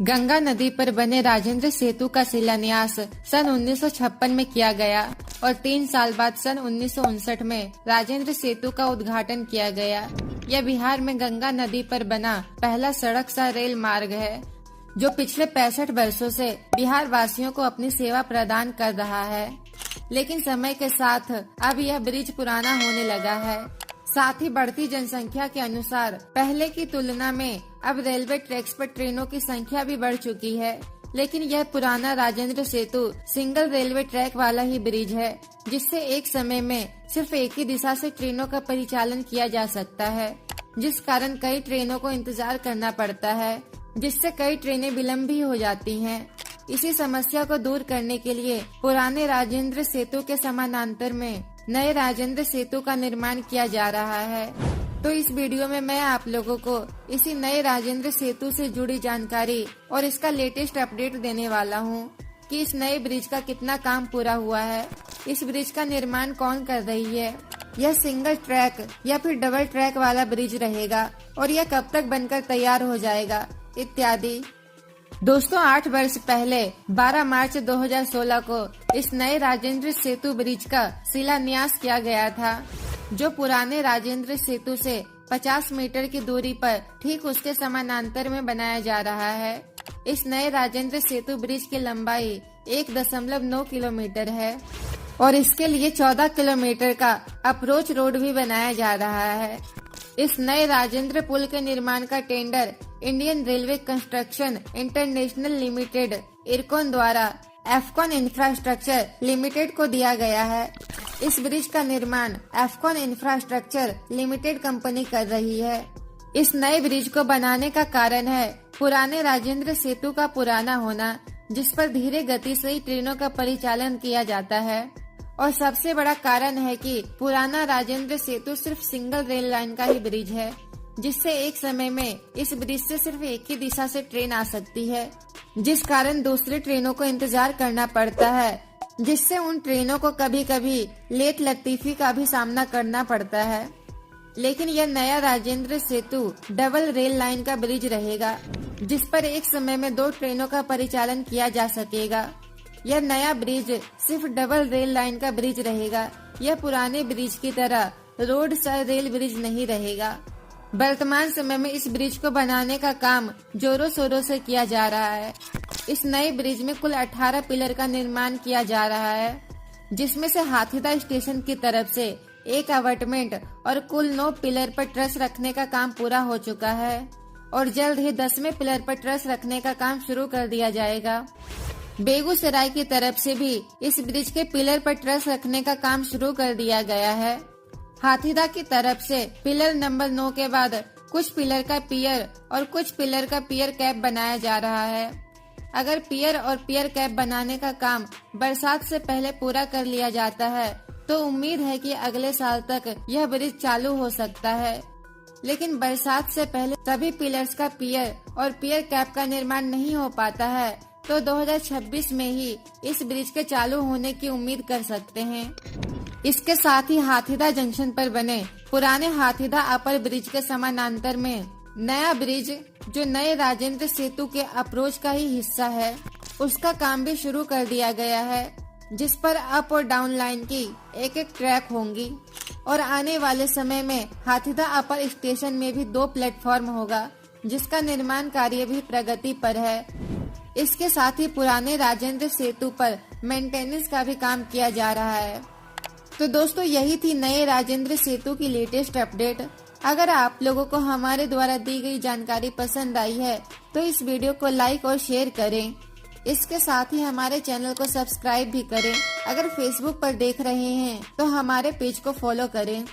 गंगा नदी पर बने राजेंद्र सेतु का शिलान्यास सन 1956 में किया गया और 3 साल बाद सन 1959 में राजेंद्र सेतु का उद्घाटन किया गया। यह बिहार में गंगा नदी पर बना पहला सड़क सा रेल मार्ग है, जो पिछले 65 वर्षों से बिहार वासियों को अपनी सेवा प्रदान कर रहा है। लेकिन समय के साथ अब यह ब्रिज पुराना होने लगा है। साथ ही बढ़ती जनसंख्या के अनुसार पहले की तुलना में अब रेलवे ट्रैक्स पर ट्रेनों की संख्या भी बढ़ चुकी है। लेकिन यह पुराना राजेंद्र सेतु सिंगल रेलवे ट्रैक वाला ही ब्रिज है, जिससे एक समय में सिर्फ एक ही दिशा से ट्रेनों का परिचालन किया जा सकता है, जिस कारण कई ट्रेनों को इंतजार करना पड़ता है, जिससे कई ट्रेनें विलम्ब भी हो जाती हैं। इसी समस्या को दूर करने के लिए पुराने राजेंद्र सेतु के समानांतर में नए राजेंद्र सेतु का निर्माण किया जा रहा है। तो इस वीडियो में मैं आप लोगों को इसी नए राजेंद्र सेतु से जुड़ी जानकारी और इसका लेटेस्ट अपडेट देने वाला हूं कि इस नए ब्रिज का कितना काम पूरा हुआ है, इस ब्रिज का निर्माण कौन कर रही है, यह सिंगल ट्रैक या फिर डबल ट्रैक वाला ब्रिज रहेगा और यह कब तक बनकर तैयार हो जाएगा इत्यादि। दोस्तों, 8 वर्ष पहले 12 मार्च 2016 को इस नए राजेंद्र सेतु ब्रिज का शिलान्यास किया गया था, जो पुराने राजेंद्र सेतु से 50 मीटर की दूरी पर ठीक उसके समानांतर में बनाया जा रहा है। इस नए राजेंद्र सेतु ब्रिज की लंबाई 1.9 किलोमीटर है और इसके लिए 14 किलोमीटर का अप्रोच रोड भी बनाया जा रहा है। इस नए राजेंद्र पुल के निर्माण का tender Indian railway construction international limited IRCON द्वारा एफकॉन इंफ्रास्ट्रक्चर लिमिटेड को दिया गया है। इस ब्रिज का निर्माण एफकॉन इंफ्रास्ट्रक्चर लिमिटेड कंपनी कर रही है। इस नए ब्रिज को बनाने का कारण है पुराने राजेंद्र सेतु का पुराना होना, जिस पर धीरे गति से ट्रेनों का परिचालन किया जाता है। और सबसे बड़ा कारण है कि पुराना राजेंद्र सेतु सिर्फ सिंगल रेल लाइन का ही ब्रिज है, जिससे एक समय में इस ब्रिज से सिर्फ एक ही दिशा से ट्रेन आ सकती है, जिस कारण दूसरी ट्रेनों को इंतजार करना पड़ता है, जिससे उन ट्रेनों को कभी कभी लेट लतीफी का भी सामना करना पड़ता है। लेकिन यह नया राजेंद्र सेतु डबल रेल लाइन का ब्रिज रहेगा, जिस पर एक समय में 2 ट्रेनों का परिचालन किया जा सकेगा। यह नया ब्रिज सिर्फ डबल रेल लाइन का ब्रिज रहेगा। यह पुराने ब्रिज की तरह रोड सा रेल ब्रिज नहीं रहेगा। वर्तमान समय में इस ब्रिज को बनाने का काम जोरों शोरों से किया जा रहा है। इस नए ब्रिज में कुल 18 पिलर का निर्माण किया जा रहा है, जिसमें से हाथीदा स्टेशन की तरफ से 1 अवटमेंट और कुल 9 पिलर पर ट्रस रखने का काम पूरा हो चुका है और जल्द ही 10वें पिलर पर ट्रस रखने का काम शुरू कर दिया जाएगा। बेगूसराय की तरफ से भी इस ब्रिज के पिलर पर ट्रस रखने का काम शुरू कर दिया गया है। हाथीदा की तरफ से पिलर नंबर 9 के बाद कुछ पिलर का पियर और कुछ पिलर का पियर कैप बनाया जा रहा है। अगर पियर और पियर कैप बनाने का काम बरसात से पहले पूरा कर लिया जाता है तो उम्मीद है कि अगले साल तक यह ब्रिज चालू हो सकता है। लेकिन बरसात से पहले सभी पिलर्स का पियर और पियर कैप का निर्माण नहीं हो पाता है, तो 2026 में ही इस ब्रिज के चालू होने की उम्मीद कर सकते हैं। इसके साथ ही हाथीदा जंक्शन पर बने पुराने हाथीदा अपर ब्रिज के समानांतर में नया ब्रिज, जो नए राजेंद्र सेतु के अप्रोच का ही हिस्सा है, उसका काम भी शुरू कर दिया गया है, जिस पर अप और डाउन लाइन की एक ट्रैक होंगी और आने वाले समय में हाथीदा अपर स्टेशन में भी 2 प्लेटफॉर्म होगा, जिसका निर्माण कार्य भी प्रगति पर है। इसके साथ ही पुराने राजेंद्र सेतु पर मेंटेनेंस का भी काम किया जा रहा है। तो दोस्तों, यही थी नए राजेंद्र सेतु की लेटेस्ट अपडेट। अगर आप लोगों को हमारे द्वारा दी गई जानकारी पसंद आई है तो इस वीडियो को लाइक और शेयर करें। इसके साथ ही हमारे चैनल को सब्सक्राइब भी करें। अगर फेसबुक पर देख रहे हैं तो हमारे पेज को फॉलो करें।